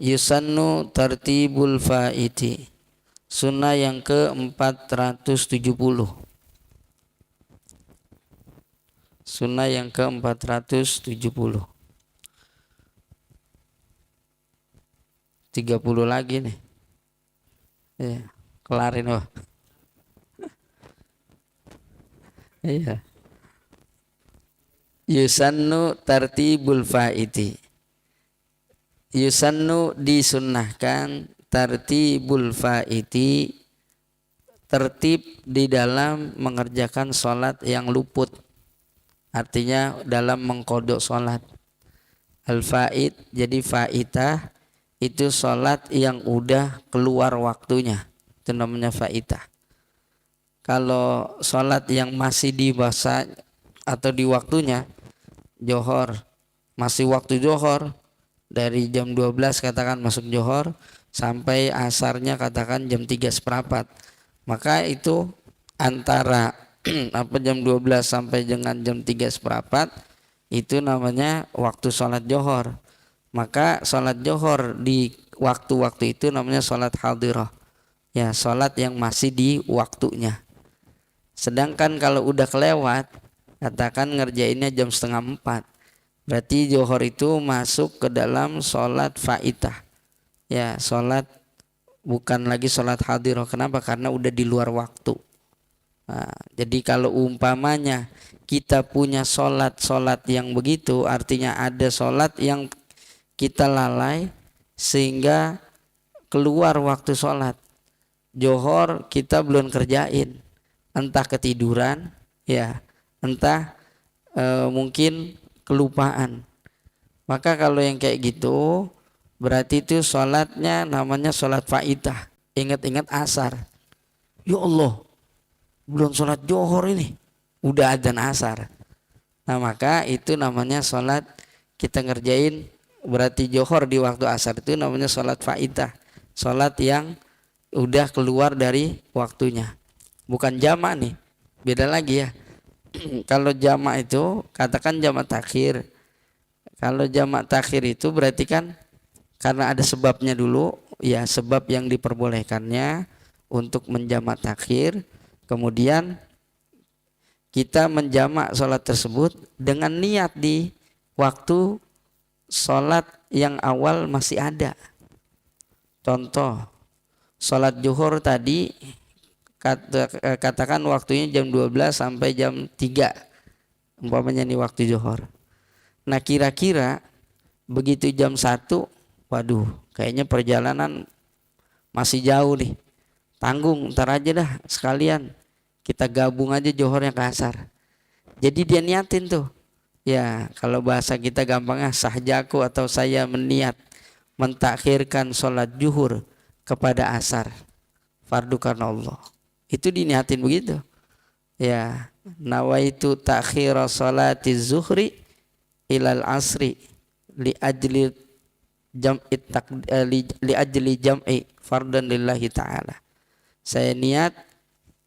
Yusannu tartibul faiti. Sunnah yang ke-470. Sunnah yang ke-470. 30 lagi nih. Ya, kelarin wah. Iya. Yusannu tartibul faiti. Yusannu disunnahkan tartibul faiti, tertib di dalam mengerjakan sholat yang luput, artinya dalam mengkodok sholat. Al-faid, jadi faitah itu sholat yang udah keluar waktunya, itu namanya faitah. Kalau sholat yang masih di masa atau di waktunya, johor, masih waktu johor, dari jam 12 katakan masuk johor sampai asarnya katakan jam 3:15, maka itu antara jam 12 sampai dengan jam 3:15 itu namanya waktu sholat johor. Maka sholat johor di waktu-waktu itu namanya sholat hadirah, ya, sholat yang masih di waktunya. Sedangkan kalau udah kelewat, katakan ngerjainnya jam 3:30, berarti johor itu masuk ke dalam sholat faitah, ya, sholat bukan lagi sholat hadirah. Kenapa? Karena udah di luar waktu. Nah, jadi kalau umpamanya kita punya sholat yang begitu, artinya ada sholat yang kita lalai sehingga keluar waktu sholat. Johor kita belum kerjain, entah ketiduran, ya, entah mungkin kelupaan. Maka kalau yang kayak gitu berarti itu sholatnya namanya sholat faitah. Ingat-ingat asar, ya Allah belum sholat johor ini, udah adzan asar. Nah maka itu namanya sholat kita ngerjain, berarti johor di waktu asar itu namanya sholat faitah, sholat yang udah keluar dari waktunya. Bukan jamak nih, beda lagi ya. Kalau jamak itu katakan jamak takhir. Kalau jamak takhir itu berarti kan karena ada sebabnya dulu, ya, sebab yang diperbolehkannya untuk menjamak takhir. Kemudian kita menjamak sholat tersebut dengan niat di waktu sholat yang awal masih ada. Contoh, sholat zuhur tadi katakan waktunya jam 12 sampai jam 3, umpamanya nih waktu zuhur. Nah kira-kira begitu jam 1, waduh kayaknya perjalanan masih jauh nih, tanggung ntar aja dah sekalian kita gabung aja zuhurnya ke asar. Jadi dia niatin tuh, ya, kalau bahasa kita gampangnya sahjaku atau saya meniat mentakhirkan sholat zuhur kepada asar, fardu karena Allah. Itu diniatin begitu, ya, nawaitu takhira sholati zuhri ilal asri li ajli jam'i fardan lillahi ta'ala. Saya niat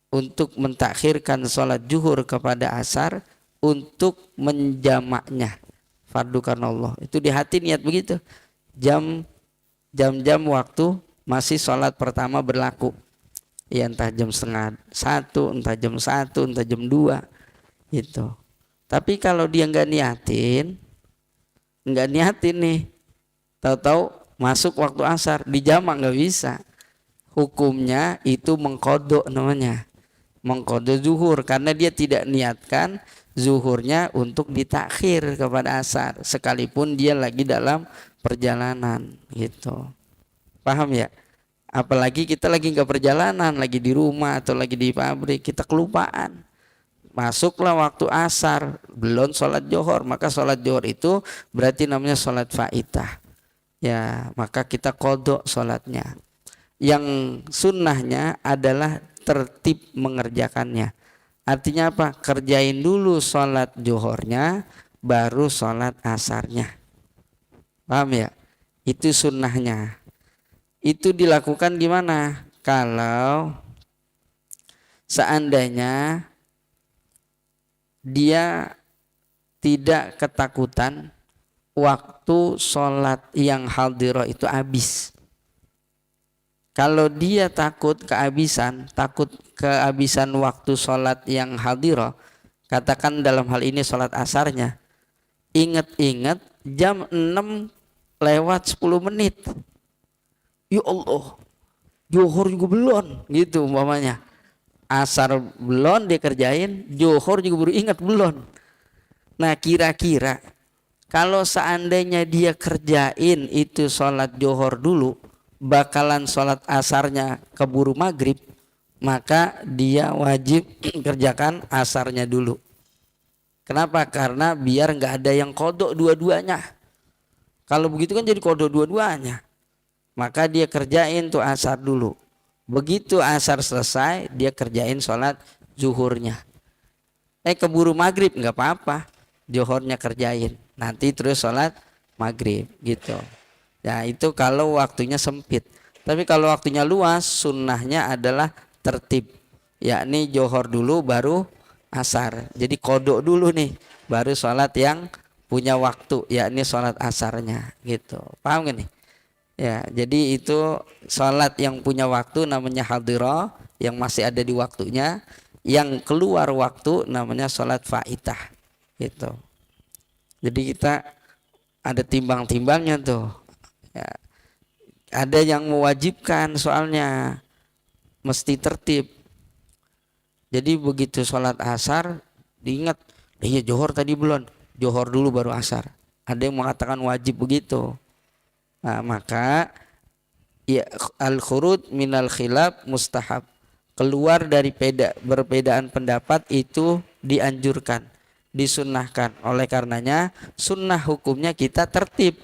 untuk mentakhirkan sholat zuhur kepada asar untuk menjamaknya, fardu karena Allah. Itu di hati niat begitu. Jam-jam waktu masih sholat pertama berlaku, ya, entah jam 12:30, entah jam 1, entah jam 2 gitu. Tapi kalau dia nggak niatin nih, tahu-tahu masuk waktu asar dijamak, nggak bisa. Hukumnya itu mengkodok, namanya mengkodok zuhur, karena dia tidak niatkan zuhurnya untuk ditakhir kepada asar sekalipun dia lagi dalam perjalanan gitu. Paham ya? Apalagi kita lagi nggak perjalanan, lagi di rumah atau lagi di pabrik, kita kelupaan. Masuklah waktu asar, belum sholat johor, maka sholat johor itu berarti namanya sholat faitah. Ya, maka kita kodok sholatnya. Yang sunnahnya adalah tertib mengerjakannya. Artinya apa? Kerjain dulu sholat johornya, baru sholat asarnya. Paham ya? Itu sunnahnya. Itu dilakukan gimana? Kalau seandainya dia tidak ketakutan waktu sholat yang hadirah itu habis. Kalau dia takut kehabisan waktu sholat yang hadirah, katakan dalam hal ini sholat asarnya, ingat-ingat jam 6 lewat 10 menit. Ya Allah, Johor juga belum, gitu umpamanya. Asar belum dia kerjain, Johor juga baru ingat belum. Nah kira-kira kalau seandainya dia kerjain itu sholat Johor dulu, bakalan sholat asarnya keburu maghrib, maka dia wajib kerjakan asarnya dulu. Kenapa? Karena biar nggak ada yang kodok dua-duanya. Kalau begitu kan jadi kodok dua-duanya. Maka dia kerjain tuh asar dulu. Begitu asar selesai, dia kerjain sholat zuhurnya. Keburu maghrib nggak apa-apa, johornya kerjain. Nanti terus sholat maghrib gitu. Ya itu kalau waktunya sempit. Tapi kalau waktunya luas, sunnahnya adalah tertib. Yakni johor dulu baru asar. Jadi kodok dulu nih, baru sholat yang punya waktu, yakni sholat asarnya gitu. Paham gak nih? Ya, jadi itu sholat yang punya waktu namanya hadirah, yang masih ada di waktunya. Yang keluar waktu namanya sholat faitah gitu. Jadi kita ada timbang-timbangnya tuh ya. Ada yang mewajibkan soalnya mesti tertib. Jadi begitu sholat asar diingat, iya johor tadi belum, johor dulu baru asar. Ada yang mengatakan wajib begitu. Nah, maka ya al-khurud minal khilaf mustahab. Keluar dari berbedaan pendapat itu dianjurkan, disunnahkan. Oleh karenanya sunnah hukumnya kita tertib.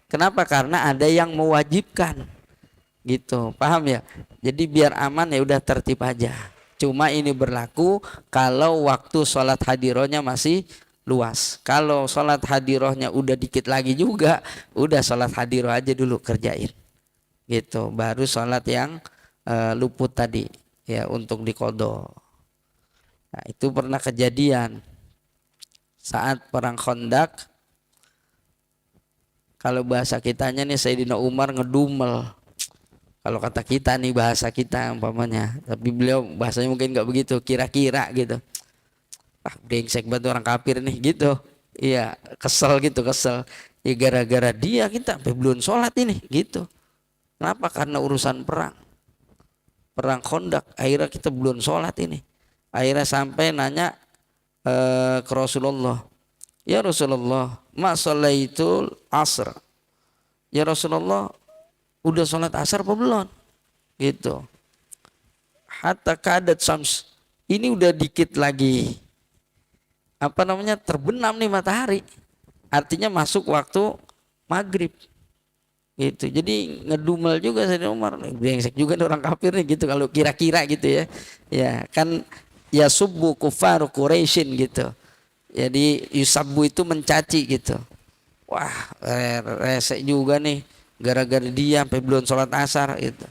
Kenapa? Karena ada yang mewajibkan gitu, paham ya? Jadi biar aman ya udah tertib aja. Cuma ini berlaku kalau waktu sholat hadirohnya masih luas. Kalau sholat hadirohnya udah dikit lagi juga, udah sholat hadiroh aja dulu kerjain gitu, baru sholat yang luput tadi ya untuk diqadha. Nah, itu pernah kejadian saat perang Khandaq. Kalau bahasa kitanya nih Sayyidina Umar ngedumel. Kalau kata kita nih bahasa kita umpamanya, tapi beliau bahasanya mungkin nggak begitu, kira-kira gitu. Brengsek banget orang kafir nih gitu. Iya, kesel gitu, kesel. Ya gara-gara dia kita sampai belum sholat ini gitu. Kenapa? Karena urusan perang Khandaq, akhirnya kita belum sholat ini. Akhirnya sampai nanya ke Rasulullah, ya Rasulullah, ma sholaitul asr. Ya Rasulullah, udah sholat asar apa belum? Gitu. Hatta kadat syams, ini udah dikit lagi terbenam nih matahari. Artinya masuk waktu maghrib. Gitu. Jadi ngedumel juga Sayyidina Umar, brengsek juga nih orang kafir nih gitu kalau kira-kira gitu ya. Ya, kan ya subbu kufaru Quraisyin gitu. Jadi yusabbu itu mencaci gitu. Wah, resek juga nih gara-gara dia sampai belum sholat asar gitu.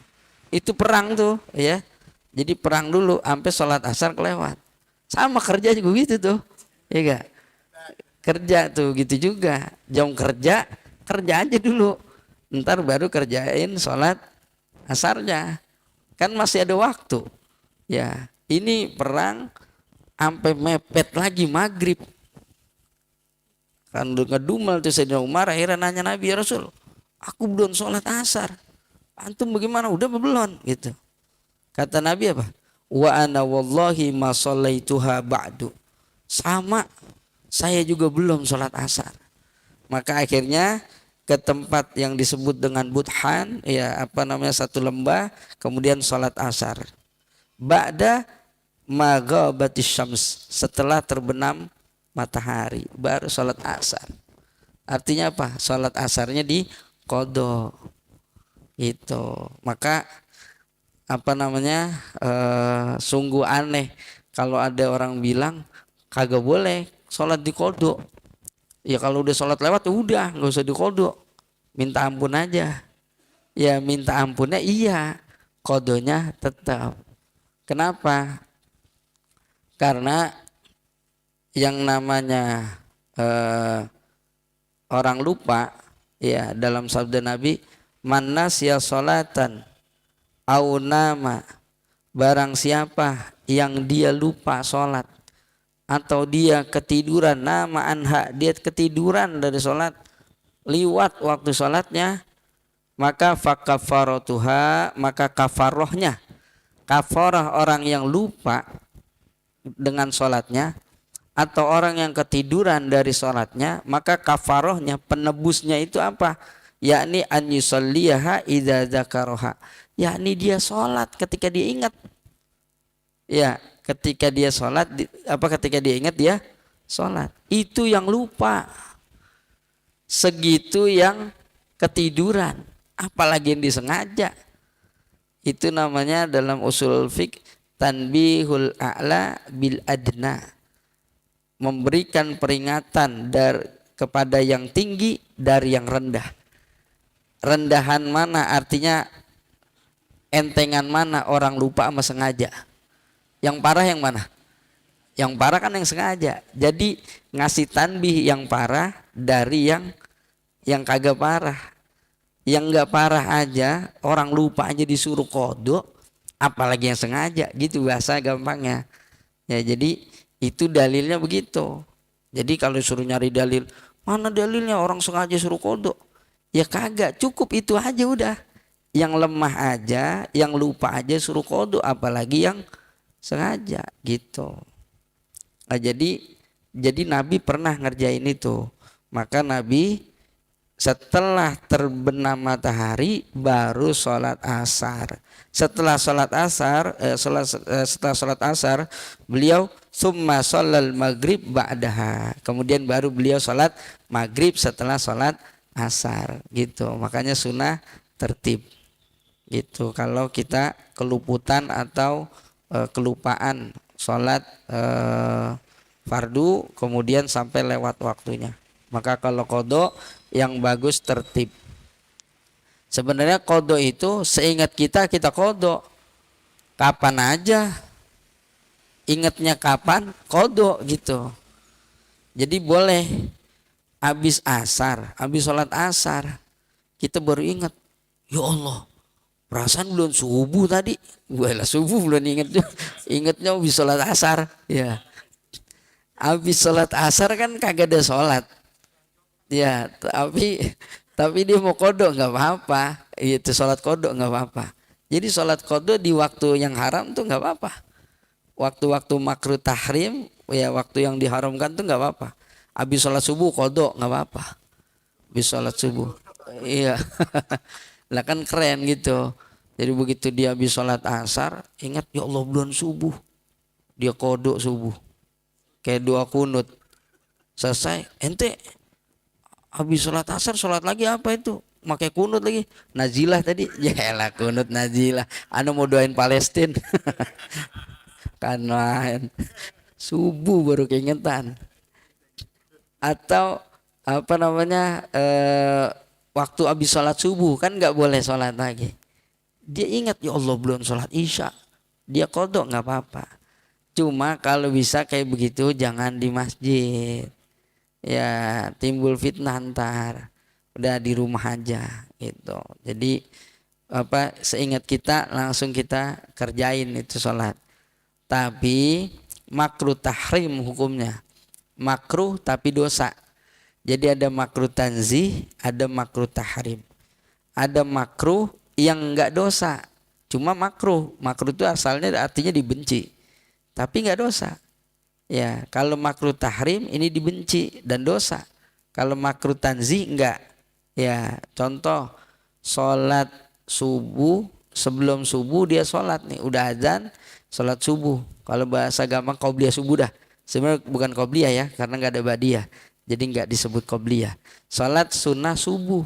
Itu perang tuh ya. Jadi perang dulu sampai sholat asar kelewat. Sama kerja juga gitu tuh. Ya enggak? Kerja tuh gitu juga. Jam kerja aja dulu. Ntar baru kerjain sholat asarnya. Kan masih ada waktu. Ya, ini perang sampai mepet lagi maghrib. Kan ngedumel tuh Sayyidina Umar, akhirnya nanya Nabi, ya Rasul, aku belum sholat asar. Antum bagaimana? Udah belum? Gitu. Kata Nabi apa? Wa ana wallahi ma shallaituha ba'du. Sama, saya juga belum sholat asar. Maka akhirnya ke tempat yang disebut dengan Budhan, ya satu lembah, kemudian sholat asar. Ba'da maghabatis syams, setelah terbenam matahari, baru sholat asar. Artinya apa? Sholat asarnya di qadha. Itu. Maka sungguh aneh kalau ada orang bilang kagak boleh sholat di qadha. Ya kalau udah sholat lewat udah nggak usah diqadha, minta ampun aja. Ya minta ampunnya iya, qadhanya tetap. Kenapa? Karena yang namanya orang lupa, ya dalam sabda Nabi, man nasiya sholatan au nama, barang siapa yang dia lupa sholat atau dia ketiduran, nama anha, dia ketiduran dari sholat, liwat waktu sholatnya, maka fakafaratuha, maka kafarohnya, kafarah orang yang lupa dengan sholatnya atau orang yang ketiduran dari sholatnya, maka kafarohnya, penebusnya itu apa? Yakni an yusalliyaha idza dzakaroha, yakni dia sholat ketika dia ingat. Ya, ketika dia sholat, ketika dia ingat dia sholat. Itu yang lupa. Segitu yang ketiduran, apalagi yang disengaja. Itu namanya dalam usul fiqh tanbihul a'la bil adna, memberikan peringatan kepada yang tinggi dari yang rendah. Rendahan mana, artinya entengan mana orang lupa sama sengaja. Yang parah yang mana? Yang parah kan yang sengaja. Jadi ngasih tanbih yang parah dari yang kagak parah. Yang nggak parah aja, orang lupa aja disuruh kodok, apalagi yang sengaja, gitu bahasa gampangnya. Ya, jadi itu dalilnya begitu. Jadi kalau disuruh nyari dalil, mana dalilnya orang sengaja suruh kodok? Ya kagak, cukup itu aja udah. Yang lemah aja, yang lupa aja suruh kodok, apalagi yang sengaja, gitu. Nah, jadi Nabi pernah ngerjain itu. Maka Nabi setelah terbenam matahari baru sholat asar. Setelah sholat asar, beliau summa sholal maghrib ba'daha. Kemudian baru beliau sholat maghrib setelah sholat asar, gitu. Makanya sunnah tertib, gitu. Kalau kita keluputan atau kelupaan sholat fardu kemudian sampai lewat waktunya, maka kalau qadha yang bagus tertib. Sebenarnya qadha itu seingat kita qadha kapan aja, ingatnya kapan qadha, gitu. Jadi boleh habis sholat asar kita baru ingat, ya Allah perasaan belum subuh tadi, lah subuh belum ingatnya habis sholat asar. Ya, habis sholat asar kan kagak ada sholat. Ya, tapi dia mau kodok nggak apa-apa, itu sholat kodok nggak apa-apa. Jadi sholat kodok di waktu yang haram tuh nggak apa-apa. Waktu-waktu makruh tahrim, ya waktu yang diharamkan tuh nggak apa-apa. Habis sholat subuh kodok nggak apa-apa. Habis sholat subuh, iya, lah kan keren gitu. Jadi begitu dia habis sholat asar, ingat ya Allah belum subuh, dia kodok subuh, kayak doa kunut. Selesai, ente habis sholat asar sholat lagi apa itu? Makai kunut lagi, nazilah tadi. Ya lah kunut nazilah. Anu mau doain Palestina. Karena subuh baru keingetan. Atau waktu habis sholat subuh kan nggak boleh sholat lagi. Dia ingat ya Allah belum sholat isya. Dia kodok nggak apa-apa. Cuma kalau bisa kayak begitu jangan di masjid. Ya timbul fitnah ntar, udah di rumah aja gitu. Jadi seingat kita langsung kita kerjain itu sholat. Tapi makruh tahrim hukumnya, makruh tapi dosa. Jadi ada makruh tanzih, ada makruh tahrim. Ada makruh yang enggak dosa, cuma makruh. Makruh itu asalnya artinya dibenci, tapi enggak dosa. Ya, kalau makruh tahrim ini dibenci dan dosa. Kalau makruh tanzih enggak. Ya, contoh sholat subuh, sebelum subuh dia sholat nih, udah azan, sholat subuh. Kalau bahasa gampang qobliyah subuh dah. Sebenarnya bukan qobliyah ya, karena enggak ada badiah. Jadi enggak disebut qobliyah. Sholat sunnah subuh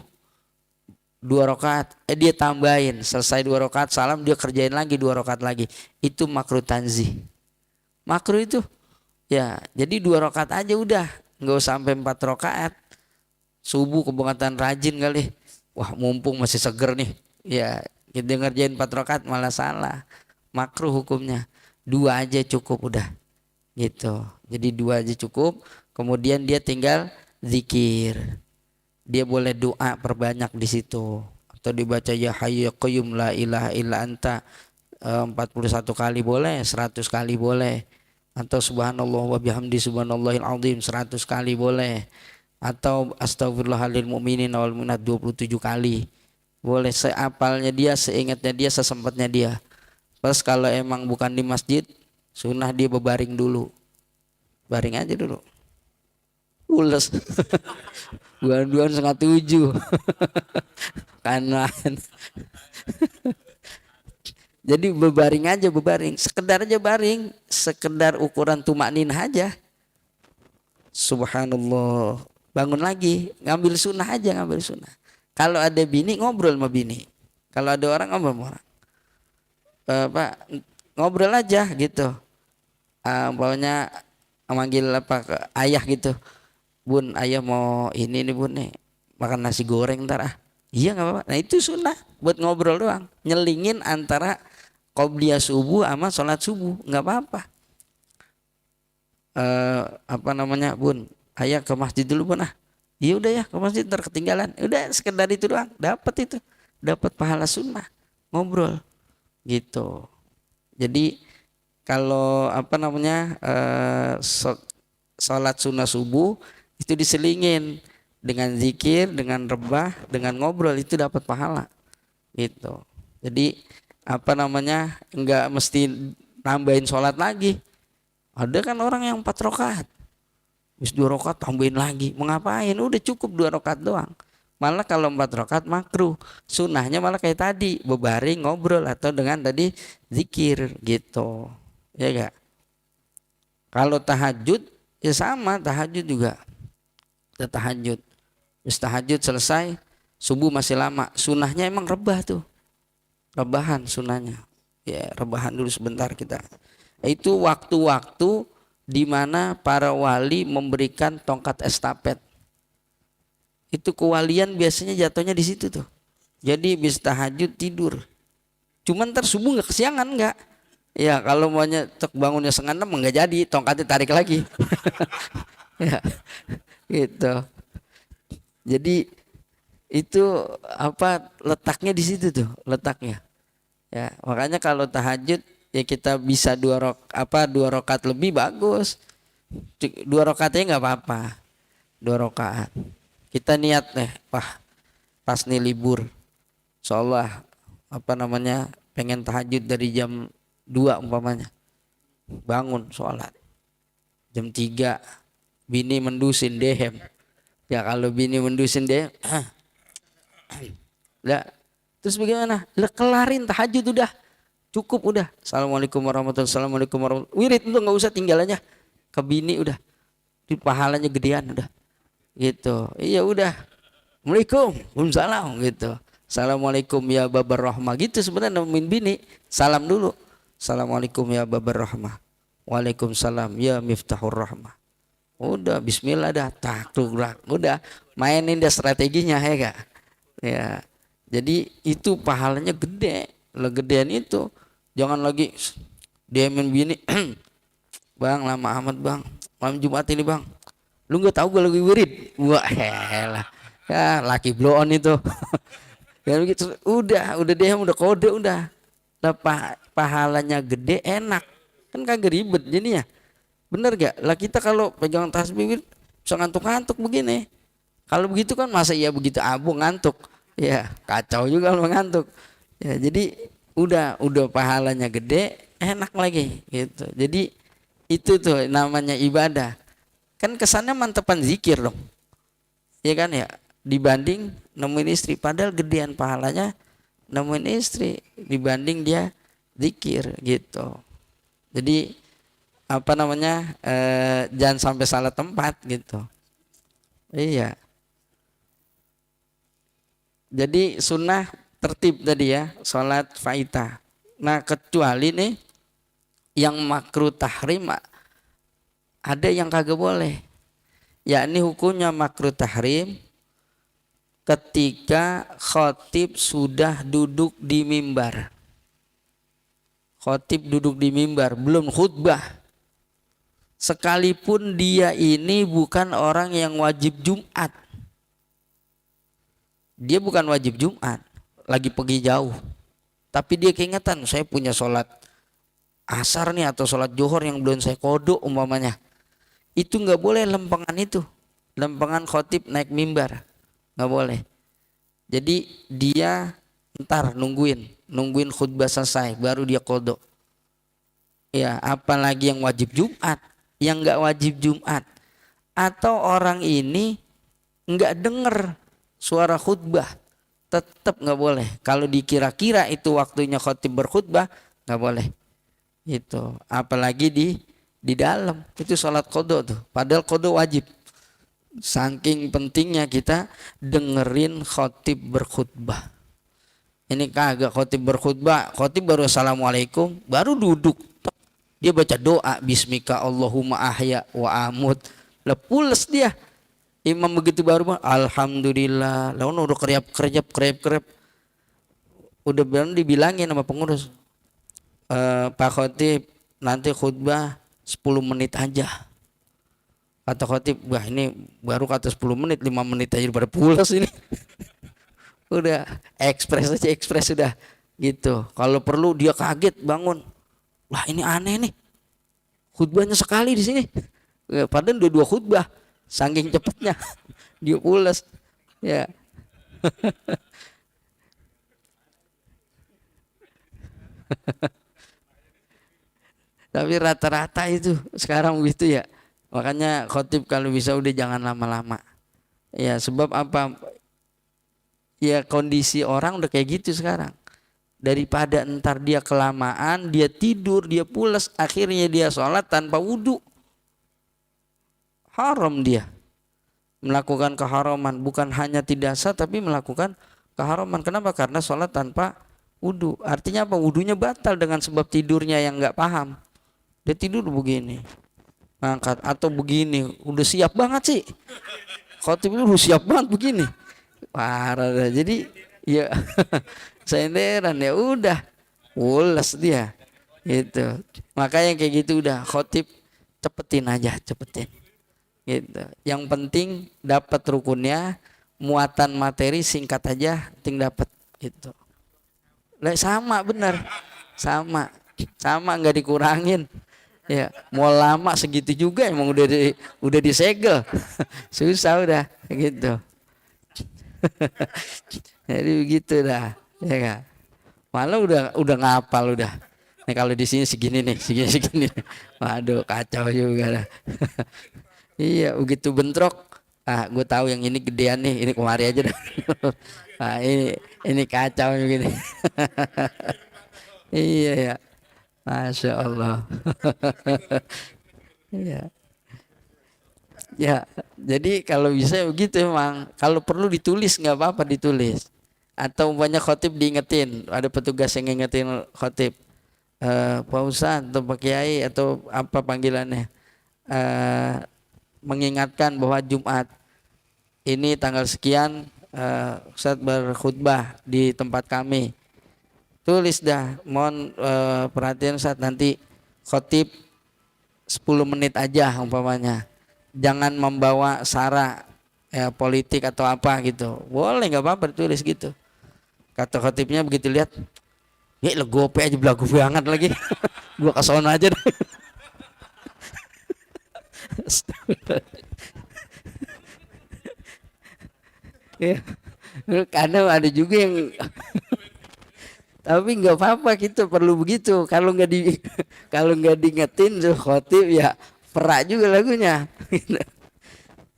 2 rakaat, dia tambahin, selesai 2 rakaat salam, dia kerjain lagi 2 rakaat lagi. Itu makruh tanzih. Makruh itu. Ya, jadi 2 rakaat aja udah, nggak usah sampai 4 rakaat. Subuh kebangetan rajin kali. Wah, mumpung masih seger nih. Ya, kita ngerjain 4 rakaat malah salah. Makruh hukumnya. 2 aja cukup udah. Gitu. Jadi 2 aja cukup. Kemudian dia tinggal zikir. dia boleh doa perbanyak di situ, atau dibaca ya hayyu ya qayyum la ilaha illa anta 41 kali boleh, 100 kali boleh, atau subhanallah wa bihamdi subhanallahil azim 100 kali boleh, atau astagfirullahalil mu'minin wal mu'minat 27 kali boleh, seapalnya dia, seingatnya dia, sesempatnya dia. Terus kalau emang bukan di masjid, sunnah dia berbaring dulu, baring aja dulu, ules. Dua-duaan 6:30 kanan. Jadi berbaring aja, berbaring, sekedar aja baring, sekedar ukuran tumaknin aja. Subhanallah, bangun lagi, ngambil sunnah aja, ngambil sunnah. Kalau ada bini ngobrol sama bini, kalau ada orang ngobrol sama orang, Pak ngobrol aja gitu. Umpamanya manggil apa ayah gitu, bun ayah mau ini nih bun nih, makan nasi goreng ntar ah. Iya nggak apa-apa. Nah itu sunnah buat ngobrol doang, nyelingin antara qobliyah subuh sama sholat subuh, nggak apa-apa. Apa namanya bun, ayah ke masjid dulu bun ah. Iya udah ya ke masjid ntar ketinggalan. Udah sekedar itu doang, dapat itu, dapat pahala sunnah ngobrol gitu. Jadi kalau apa namanya sholat sunnah subuh itu diselingin dengan zikir, dengan rebah, dengan ngobrol, itu dapat pahala gitu. Jadi apa namanya enggak mesti nambahin sholat lagi. Ada kan orang yang 4 rakaat, habis 2 rakaat tambahin lagi, mau ngapain? Udah cukup 2 rakaat doang. Malah kalau 4 rakaat makruh, sunnahnya malah kayak tadi, berbaring ngobrol atau dengan tadi zikir gitu, ya enggak? Kalau tahajud ya sama, tahajud juga kita tahajud, terus tahajud selesai, subuh masih lama, sunnahnya emang rebah tuh, rebahan sunnahnya, ya rebahan dulu sebentar kita. Itu waktu-waktu di mana para wali memberikan tongkat estafet. Itu kewalian biasanya jatuhnya di situ tuh. Jadi bis tahajud tidur. Cuman ntar subuh nggak kesiangan nggak? Ya kalau maunya bangunnya 5:30 nggak jadi, tongkatnya tarik lagi. Ya gitu. Jadi itu apa letaknya di situ tuh letaknya. Ya makanya kalau tahajud ya kita bisa 2 rakaat lebih bagus. 2 rakaatnya nggak apa-apa. 2 rakaat. Kita niat nih, pas nih libur, insyaallah apa namanya pengen tahajud dari jam 2 umpamanya, bangun sholat jam 3, bini mendusin dehem. Ya kalau bini mendusin dehem, lah terus bagaimana? Lah kelarin tahajud udah, cukup udah. Assalamualaikum warahmatullahi wabarakatuh. Assalamualaikum warahmatullahi wabarakatuh. Wirid itu nggak usah tinggal aja ke bini udah, di pahalanya gedean udah. Gitu. Iya udah. Assalamualaikum, waalaikumsalam gitu. Assalamualaikum ya babar rahmah gitu sebenarnya nemuin bini. Salam dulu. Assalamualaikum ya babar rahmah. Waalaikumsalam ya miftahur rahmah. Udah bismillah dah takluk udah mainin dah strateginya ya gak? Ya. Jadi itu pahalanya gede. Gedean itu. Jangan lagi diamin bini. Bang lama amat bang. Malam Jumat ini bang. Lu nggak tahu gue lagi wirid? Wah helah, ya laki blow on itu. Ya begitu, udah dia udah kode udah. Lah pahalanya gede enak, kan kagak ribet jadinya. Bener gak? Lah kita kalau pegang tasbih bisa ngantuk-ngantuk begini. Kalau begitu kan masa iya begitu abu ngantuk? Ya kacau juga kalau ngantuk. Ya jadi udah pahalanya gede, enak lagi gitu. Jadi itu tuh namanya ibadah. Kan kesannya mantepan zikir dong, ya kan ya, dibanding nemuin istri, padahal gedean pahalanya nemuin istri dibanding dia zikir gitu. Jadi apa namanya jangan sampai salah tempat gitu. Iya. Jadi sunnah tertib tadi ya, sholat faitah. Nah kecuali nih yang makruh tahrim, ada yang kagak boleh, yakni hukumnya makruh tahrim ketika khotib sudah duduk di mimbar. Khotib duduk di mimbar belum khutbah, sekalipun dia ini bukan orang yang wajib Jumat. Dia bukan wajib Jumat, lagi pergi jauh, tapi dia keingetan saya punya sholat asar nih atau sholat zuhur yang belum saya kodok umpamanya. Itu nggak boleh lempengan itu, lempengan khotib naik mimbar, nggak boleh. Jadi dia ntar nungguin khutbah selesai baru dia kodok. Ya, apalagi yang wajib Jumat, yang nggak wajib Jumat, atau orang ini nggak denger suara khutbah, tetap nggak boleh. Kalau dikira-kira itu waktunya khotib berkhutbah, nggak boleh. Itu, apalagi di dalam itu sholat kodok tuh, padahal kodok wajib. Saking pentingnya kita dengerin khotib berkhutbah. Ini kagak khotib berkhutbah, khotib baru assalamualaikum, baru duduk. Dia baca doa, bismika Allahumma ahya wa amut. Lah pules dia. Imam begitu baru, alhamdulillah. Lalu udah kerep. Udah bilang dibilangin sama pengurus, Pak Khotib nanti khutbah 10 menit aja. Kata khotib, wah ini baru kata 10 menit, 5 menit aja pada pulas ini. Udah ekspres sudah gitu. Kalau perlu dia kaget bangun. Wah ini aneh nih, khutbahnya sekali di sini. Padahal udah 2 khutbah, saking cepatnya dia pulas. Ya. Tapi rata-rata itu sekarang begitu ya. Makanya khotib kalau bisa udah jangan lama-lama. Ya sebab apa? Ya kondisi orang udah kayak gitu sekarang. Daripada entar dia kelamaan, dia tidur, dia pulas, akhirnya dia sholat tanpa wudhu. Haram dia. Melakukan keharaman. Bukan hanya tidak sah tapi melakukan keharaman. Kenapa? Karena sholat tanpa wudhu. Artinya apa? Wudhunya batal dengan sebab tidurnya yang gak paham. Dia tidur begini, angkat atau begini, udah siap banget sih. Khotib itu udah siap banget begini, parah dah. Jadi ya senderan ya udah, ules dia, gitu. Makanya kayak gitu udah khotib cepetin, gitu. Yang penting dapat rukunnya, muatan materi singkat aja, ting dapat, gitu. Lah sama bener, sama nggak dikurangin. Ya, mau lama segitu juga emang udah disegel. Susah udah gitu. Jadi begitu dah, ya kan. Malah udah ngapal udah. Nih kalau di sini segini nih, segini. Waduh, kacau juga dah. Iya, begitu bentrok. Ah, gue tahu yang ini gedean nih, ini kemari aja dah. Ah, ini kacau begini. Iya ya. Masya Allah. Ya. Ya, jadi kalau bisa begitu emang. Kalau perlu ditulis nggak apa-apa ditulis. Atau banyak khotib diingetin. Ada petugas yang ngingetin khotib. Pak Ustadz atau Pak Kiai atau apa panggilannya. Mengingatkan bahwa Jumat ini tanggal sekian Ustadz berkhutbah di tempat kami. Tulis dah, mohon perhatian saat nanti khotib 10 menit aja umpamanya. Jangan membawa sara politik atau apa gitu. Boleh nggak apa-apa tulis gitu. Kata khotibnya begitu lihat, ya legope aja belagu banget lagi. Gua kesana aja deh. Ya, kadang ada juga yang tapi nggak apa-apa gitu, perlu begitu. Kalau nggak diingetin tuh khotib ya perak juga lagunya.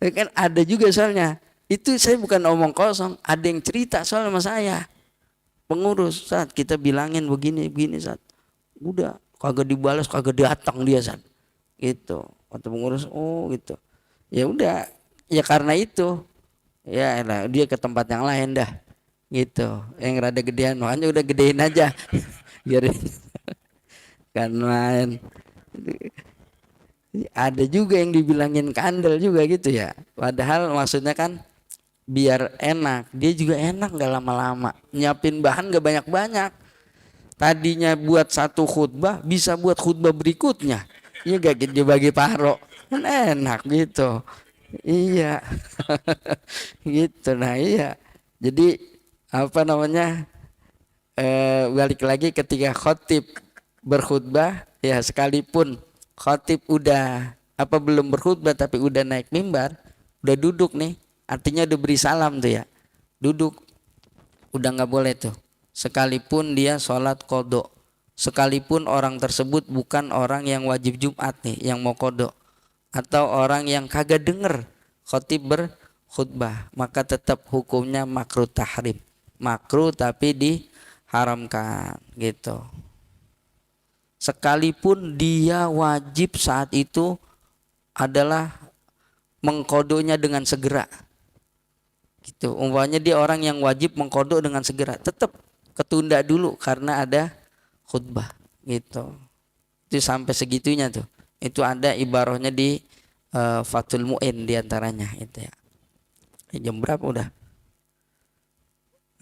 Kan ada juga soalnya. Itu saya bukan omong kosong, ada yang cerita soal sama saya. Pengurus, saat kita bilangin begini saat udah kagak dibalas, kagak datang dia saat. Gitu. Kata pengurus, oh gitu. Ya udah, ya karena itu. Ya elah, dia ke tempat yang lain dah. Gitu, yang rada gedean, makanya udah gedein aja. Biarin. Kan main. Ada juga yang dibilangin kandel juga gitu ya. Padahal maksudnya kan biar enak. Dia juga enak gak lama-lama. Nyiapin bahan gak banyak-banyak. Tadinya buat satu khutbah bisa buat khutbah berikutnya. Iya gak gitu bagi paro. Kan enak gitu. Iya. Gitu, nah iya. Jadi apa namanya, balik lagi ketika khotib berkhutbah ya, sekalipun khotib udah apa belum berkhutbah tapi udah naik mimbar, udah duduk nih, artinya udah beri salam tuh ya, duduk, udah nggak boleh tuh, sekalipun dia sholat kodok, sekalipun orang tersebut bukan orang yang wajib Jumat nih yang mau kodok, atau orang yang kagak denger khotib berkhutbah, maka tetap hukumnya makruh tahrim, makruh tapi diharamkan gitu. Sekalipun dia wajib saat itu adalah mengkodonya dengan segera gitu, umpamanya dia orang yang wajib mengkodok dengan segera, tetap ketunda dulu karena ada khutbah gitu. Itu sampai segitunya tuh, itu ada ibarahnya di Fathul Mu'in diantaranya itu ya. Jam berapa udah?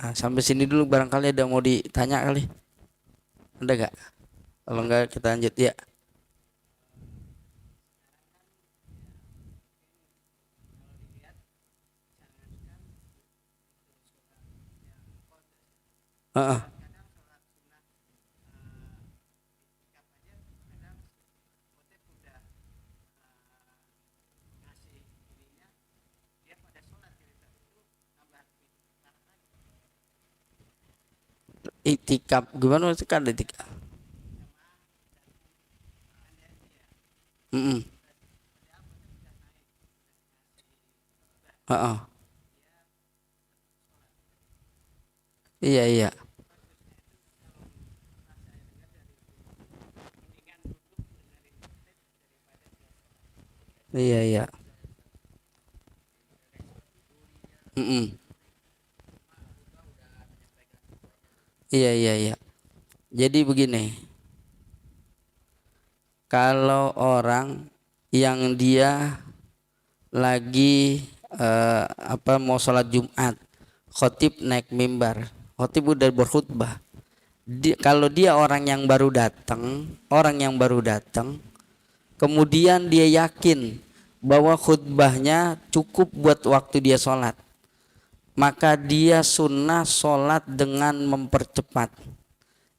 Nah, sampai sini dulu, barangkali ada mau ditanya kali, ada gak? Kalau enggak kita lanjut ya. Heeh. Itikaf gimana sih kan itikaf? Mm. Heeh. Iya iya. Iya iya. Mm. Iya iya iya. Jadi begini, kalau orang yang dia lagi apa mau sholat Jumat, khotib naik mimbar, khotib udah berkhutbah. Kalau dia orang yang baru datang, kemudian dia yakin bahwa khutbahnya cukup buat waktu dia sholat, maka dia sunnah sholat dengan mempercepat,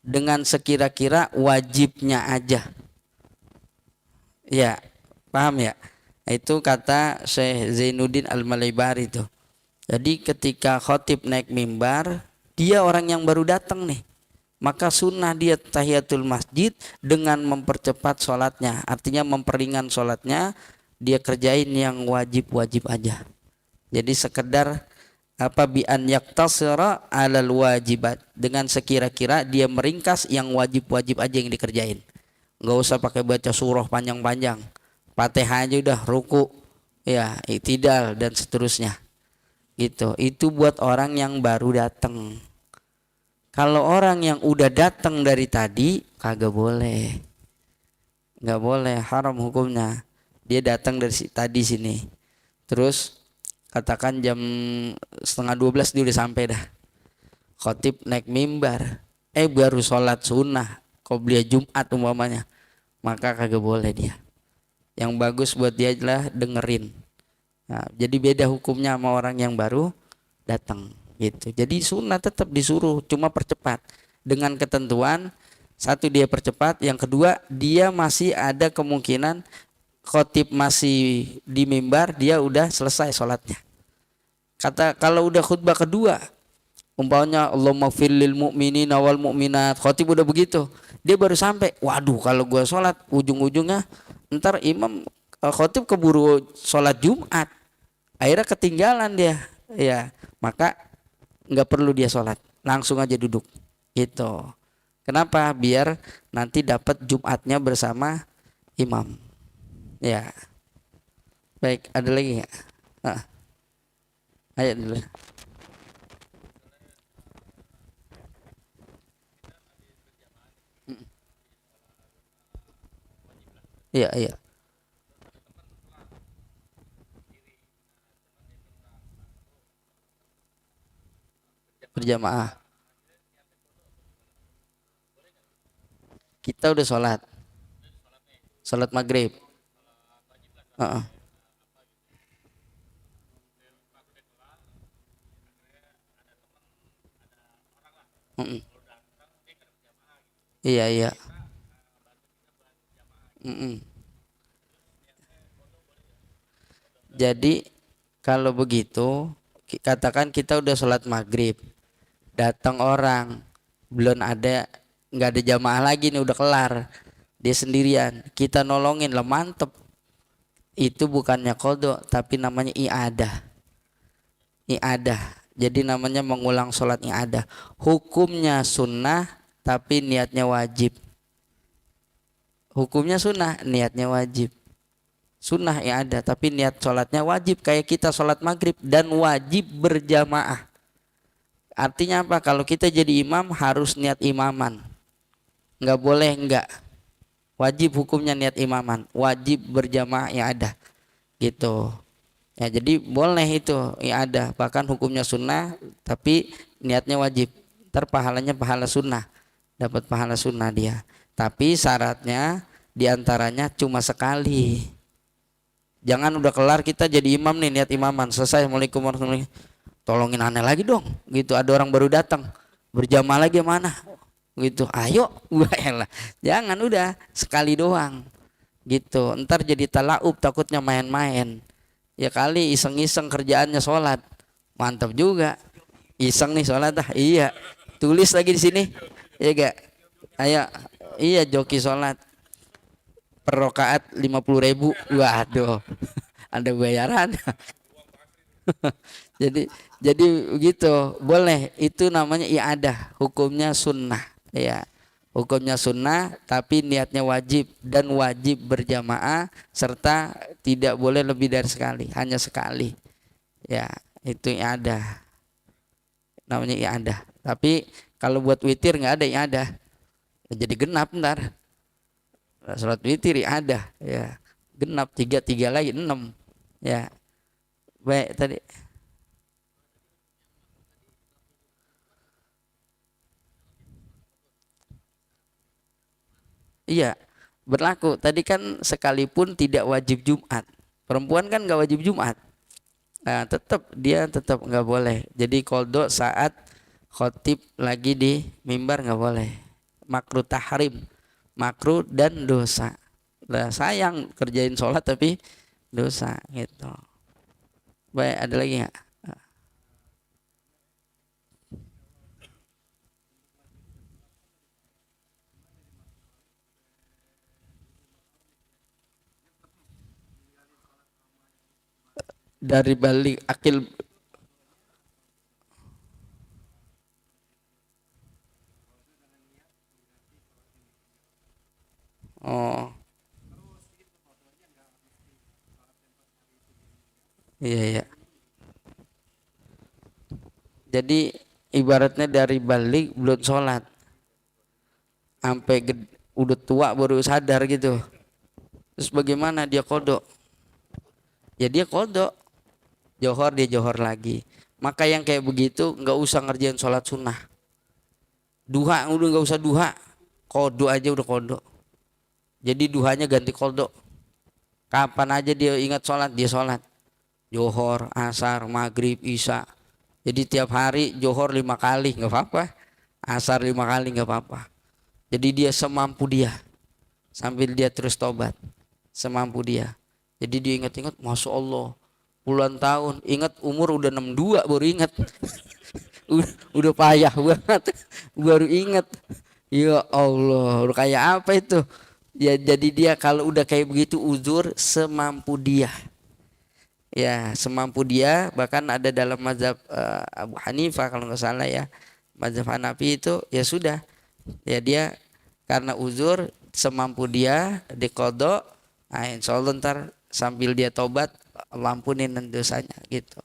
dengan sekira-kira wajibnya aja. Ya, paham ya? Itu kata Syekh Zainuddin Al-Malaibari itu. Jadi ketika khotib naik mimbar, dia orang yang baru datang nih, maka sunnah dia tahiyatul masjid dengan mempercepat sholatnya, artinya memperingan sholatnya, dia kerjain yang wajib-wajib aja. Jadi sekedar apa bi an yaktasira alal wajibat, dengan sekira-kira dia meringkas yang wajib-wajib aja yang dikerjain, nggak usah pakai baca surah panjang-panjang, Fatihah aja udah, ruku ya, i'tidal dan seterusnya gitu. Itu buat orang yang baru datang. Kalau orang yang udah datang dari tadi kagak boleh, nggak boleh, haram hukumnya. Dia datang dari tadi sini, terus katakan jam setengah 12 dia udah sampai dah, khotib naik mimbar, baru sholat sunnah qobliyah Jumat umpamanya, maka kagak boleh dia. Yang bagus buat dia adalah dengerin. Nah, jadi beda hukumnya sama orang yang baru datang gitu. Jadi sunnah tetap disuruh, cuma percepat dengan ketentuan, satu dia percepat, yang kedua dia masih ada kemungkinan khotib masih di mimbar, dia udah selesai sholatnya. Kata kalau udah khutbah kedua, umpamanya Allahumma firlil mu'minina wal mu'minat, khotib udah begitu, dia baru sampai, waduh kalau gua sholat ujung-ujungnya ntar imam khotib keburu sholat Jumat, akhirnya ketinggalan dia ya, maka nggak perlu dia sholat, langsung aja duduk gitu. Kenapa? Biar nanti dapat Jumatnya bersama imam ya. Baik, ada lagi nggak? Nah, ayo dulu. Iya iya, berjamaah. Kita udah sholat maghrib. Heeh. Mm-mm. Iya iya. Mm-mm. Jadi kalau begitu katakan kita udah sholat maghrib, datang orang, belum ada, nggak ada jamaah lagi nih, udah kelar, dia sendirian, kita nolongin lah, mantep. Itu bukannya kodok tapi namanya iadah. Iadah, jadi namanya mengulang sholat iadah. Hukumnya sunnah tapi niatnya wajib. Hukumnya sunnah, niatnya wajib. Sunnah iadah tapi niat sholatnya wajib, kayak kita sholat maghrib dan wajib berjamaah. Artinya apa? Kalau kita jadi imam harus niat imaman, nggak boleh nggak. Wajib hukumnya niat imaman, wajib berjamaah iadah gitu. Ya, jadi boleh itu iadah, bahkan hukumnya sunnah tapi niatnya wajib. Ntar pahalanya pahala sunnah, dapat pahala sunnah dia. Tapi syaratnya diantaranya cuma sekali. Jangan udah kelar kita jadi imam nih, niat imaman, selesai assalamualaikum warahmatullahi wabarakatuh, tolongin aneh lagi dong gitu, ada orang baru datang berjamaah lagi mana gitu, ayo gua elah, jangan, udah sekali doang gitu. Ntar jadi talaub, takutnya main-main. Ya kali iseng-iseng kerjaannya sholat, mantap juga, iseng nih sholat dah, iya, tulis lagi di sini ya gak, ayo, iya joki sholat per rokaat 50.000, waduh ada bayaran. jadi jadi begitu boleh, itu namanya iadah, hukumnya sunnah ya, hukumnya sunnah tapi niatnya wajib, dan wajib berjamaah serta tidak boleh lebih dari sekali, hanya sekali ya, itu iadah namanya iadah. Tapi kalau buat witir nggak ada iadah, jadi genap ntar sholat witir iadah ya, genap, tiga tiga lagi 6 ya. Baik tadi. Iya, berlaku. Tadi kan sekalipun tidak wajib Jumat. Perempuan kan nggak wajib Jumat. Nah, tetap nggak boleh. Jadi kodok saat khotib lagi di mimbar nggak boleh. Makruh tahrim, makruh dan dosa. Lah sayang kerjain sholat tapi dosa gitu. Baik, ada lagi nggak? Dari balik akil. Oh, iya iya. Jadi ibaratnya dari balik belum sholat, sampai udah tua baru sadar gitu. Terus bagaimana dia kodok? Ya dia kodok, johor dia johor lagi. Maka yang kayak begitu nggak usah ngerjain sholat sunnah. Duha udah nggak usah duha, kodok aja udah kodok. Jadi duhanya ganti kodok. Kapan aja dia ingat sholat dia sholat. Johor, asar, maghrib, isya. Jadi tiap hari johor 5 kali nggak apa-apa, asar 5 kali nggak apa-apa. Jadi dia semampu dia, sambil dia terus tobat semampu dia. Jadi dia ingat-ingat, masya Allah, puluhan tahun, ingat umur udah 62 baru ingat. Udah payah banget baru ingat. Ya Allah, udah kayak apa itu ya. Jadi dia kalau udah kayak begitu uzur semampu dia ya, semampu dia. Bahkan ada dalam mazhab Abu Hanifah kalau nggak salah ya, mazhab Hanafi itu ya sudah ya, dia karena uzur semampu dia dikodok. Nah, insya Allah ntar sambil dia tobat Allah ampunin dosanya gitu.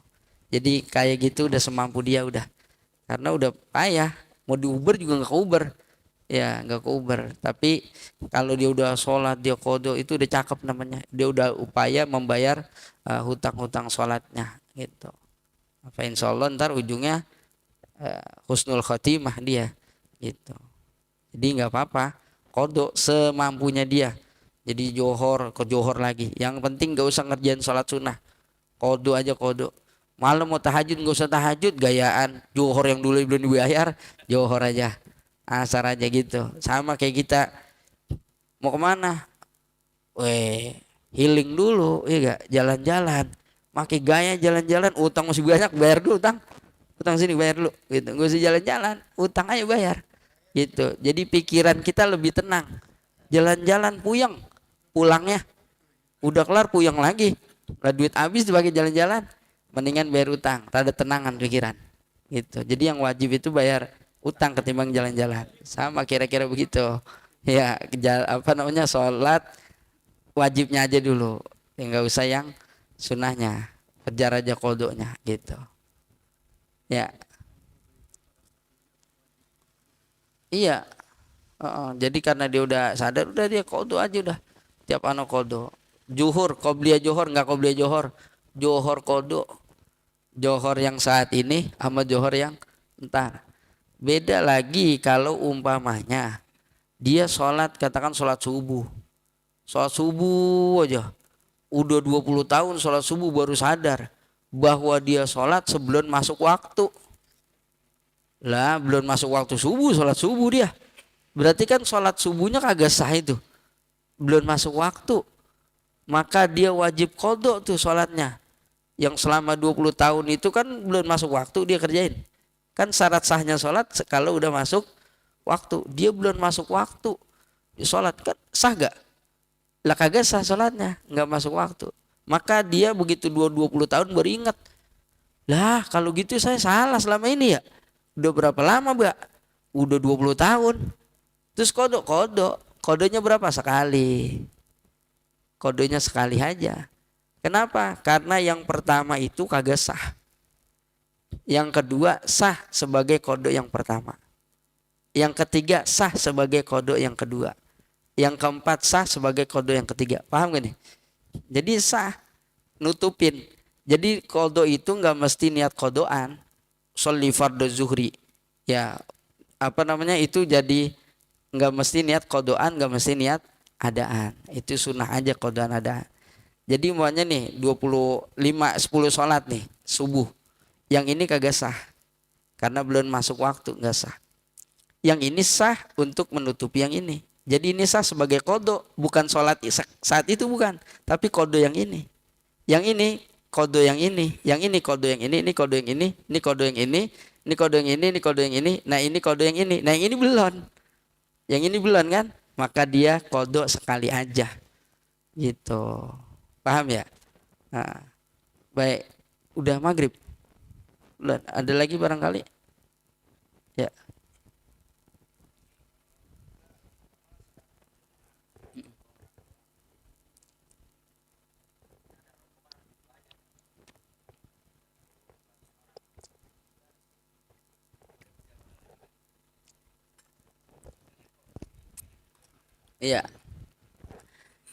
Jadi kayak gitu udah semampu dia udah, karena udah payah, mau di Uber juga nggak ke Uber ya, nggak ke Uber. Tapi kalau dia udah sholat dia kodok, itu udah cakep namanya, dia udah upaya membayar hutang-hutang sholatnya gitu. Apa insya Allah ntar ujungnya husnul khotimah dia gitu. Jadi nggak apa-apa, kodok semampunya dia. Jadi johor ke johor lagi, yang penting nggak usah ngerjain sholat sunnah, kodok aja kodok. Malam mau tahajud nggak usah tahajud, gayaan johor yang dulu belum dibayar, johor aja, asar aja gitu. Sama kayak kita mau kemana, weh healing dulu, iya gak, jalan-jalan, makai gaya jalan-jalan, utang masih banyak, bayar dulu utang, utang sini bayar dulu, gitu, nggak usah jalan-jalan, utang aja bayar, gitu. Jadi pikiran kita lebih tenang, jalan-jalan puyeng, pulangnya udah kelar puyeng lagi, lah duit habis dipakai jalan-jalan, mendingan bayar utang, tak ada tenangan pikiran, gitu. Jadi yang wajib itu bayar utang ketimbang jalan-jalan, sama kira-kira begitu, ya. Apa namanya, sholat wajibnya aja dulu, ya nggak usah yang sunnahnya, kejar aja kodoknya gitu, ya. Iya. Jadi karena dia udah sadar, udah dia kodo aja udah, tiap anak kodo, juhur qobliyah johor nggak qobliyah johor, johor kodo, johor yang saat ini sama johor yang entar. Beda lagi kalau umpamanya dia sholat, katakan sholat subuh aja udah 20 tahun sholat subuh baru sadar bahwa dia sholat sebelum masuk waktu. Lah belum masuk waktu subuh sholat subuh dia, berarti kan sholat subuhnya kagak sah itu, belum masuk waktu, maka dia wajib kodok tuh sholatnya. Yang selama 20 tahun itu kan belum masuk waktu dia kerjain, kan syarat sahnya sholat kalau udah masuk waktu, dia belum masuk waktu sholat kan sah gak? Lah kagak sah sholatnya, nggak masuk waktu. Maka dia begitu 20 tahun baru ingat, lah kalau gitu saya salah selama ini ya. Udah berapa lama Mbak? Udah 20 tahun. Terus kodonya berapa? Sekali. Kodonya sekali aja. Kenapa? Karena yang pertama itu kagak sah. Yang kedua sah sebagai kodo yang pertama. Yang ketiga sah sebagai kodo yang kedua. Yang keempat sah sebagai kodo yang ketiga. Paham gak nih? Jadi sah, nutupin. Jadi kodo itu nggak mesti niat kodoan. Sholli fardhu zuhri, ya apa namanya itu, jadi nggak mesti niat kodoan, nggak mesti niat adaan, itu sunnah aja kodoan adaan. Jadi umpamanya nih 10 sholat nih subuh, yang ini kagak sah karena belum masuk waktu, nggak sah. Yang ini sah untuk menutupi yang ini, jadi ini sah sebagai kodo, bukan sholat saat itu, bukan, tapi kodo yang ini. Yang ini kodo yang ini kodo yang ini kodo yang ini kodo yang ini kodo yang ini kodo yang ini, nah ini kodo yang ini, nah yang ini belum kan, maka dia kodo sekali aja gitu. Paham ya? Nah, baik, udah maghrib, belum ada lagi barangkali ya. Iya.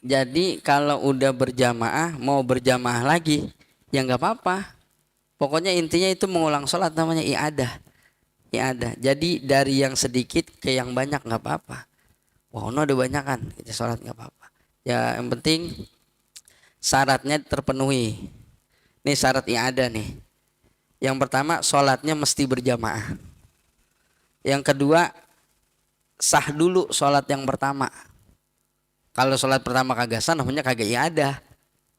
Jadi kalau udah berjamaah, mau berjamaah lagi ya nggak apa-apa. Pokoknya intinya itu mengulang sholat, namanya i'adah. I'adah. Jadi dari yang sedikit ke yang banyak nggak apa-apa. Wah, no ada banyak kan, kita sholat nggak apa-apa. Ya yang penting syaratnya terpenuhi. Nih syarat i'adah nih. Yang pertama sholatnya mesti berjamaah. Yang kedua sah dulu sholat yang pertama. Kalau sholat pertama kagak sah namanya kagak i'adah.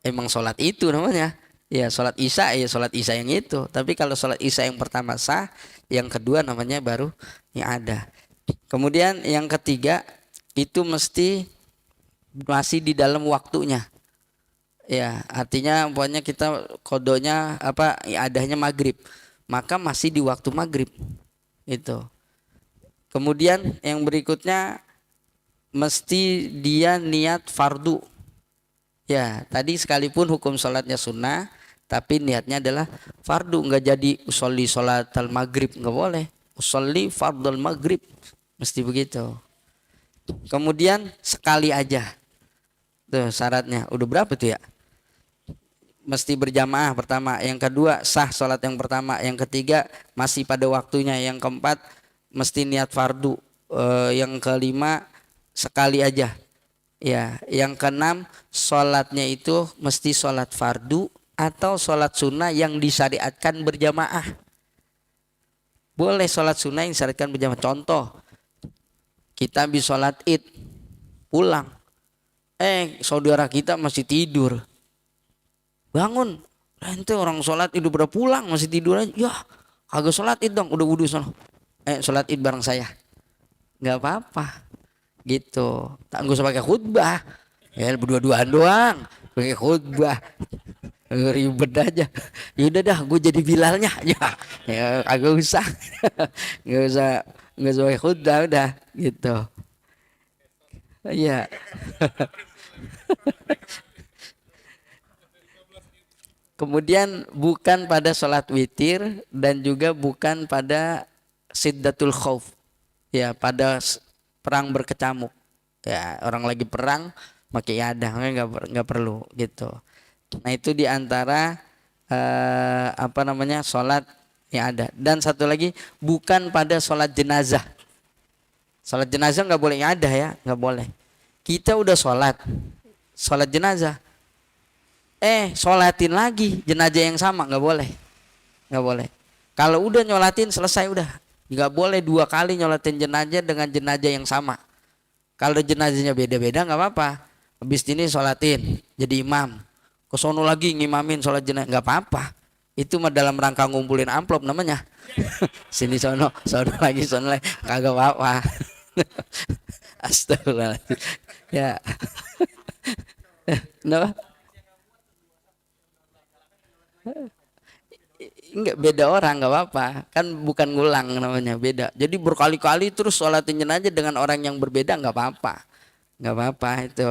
Emang sholat itu namanya. Ya sholat isya, ya sholat isya yang itu. Tapi kalau sholat isya yang pertama sah, yang kedua namanya baru i'adah. Kemudian yang ketiga itu mesti masih di dalam waktunya. Ya artinya pokoknya kita kodonya apa, i'adahnya maghrib, maka masih di waktu maghrib itu. Kemudian yang berikutnya mesti dia niat fardu. Ya tadi sekalipun hukum sholatnya sunnah, tapi niatnya adalah fardu, nggak jadi usolli sholatal maghrib, nggak boleh, usolli fardul maghrib, mesti begitu. Kemudian sekali aja, tuh syaratnya udah berapa tuh ya, mesti berjamaah pertama, yang kedua sah sholat yang pertama, yang ketiga masih pada waktunya, yang keempat mesti niat fardu, yang kelima sekali aja, ya yang keenam sholatnya itu mesti sholat fardu, atau sholat sunnah yang disyariatkan berjamaah. Boleh sholat sunnah yang disyariatkan berjamaah. Contoh, kita habis sholat id pulang, saudara kita masih tidur, bangun, ente orang sholat id udah pulang masih tidur aja, ya kagak sholat id dong, udah wudu sono, sholat id bareng saya, nggak apa-apa, gitu. Tak nggak usah pakai khutbah, ya berdua-duaan doang, pakai khutbah, ribet aja. Yaudah dah, gue jadi bilalnya, ya kagak usah, nggak usah pakai khutbah, udah gitu. Iya. Kemudian bukan pada sholat witir dan juga bukan pada siddatul khauf. Ya, pada perang berkecamuk. Ya, orang lagi perang pakai yadah, nggak perlu gitu. Nah, itu diantara sholat yang ada. Dan satu lagi, bukan pada sholat jenazah. Sholat jenazah nggak boleh yadah ya, nggak boleh. Kita udah sholat jenazah, sholatin lagi jenazah yang sama, nggak boleh, nggak boleh. Kalau udah nyolatin selesai udah, nggak boleh dua kali nyolatin jenazah dengan jenazah yang sama. Kalau jenazahnya beda-beda nggak apa-apa. Habis ini sholatin jadi imam, kesono lagi ngimamin sholat jenazah, nggak apa-apa. Itu mah dalam rangka ngumpulin amplop namanya. Sini sono lagi, kagak apa-apa. Astagfirullahaladzim. Ya. Kenapa? Enggak, beda orang, nggak apa-apa. Kan bukan ngulang namanya, beda. Jadi berkali-kali terus sholatin jenazah dengan orang yang berbeda nggak apa-apa. Nggak apa-apa itu.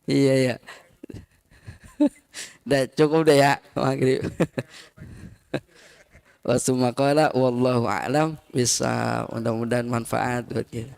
Iya ya. Udah cukup deh ya maghrib. Wallahu a'lam bisa, mudah-mudahan manfaat buat kita.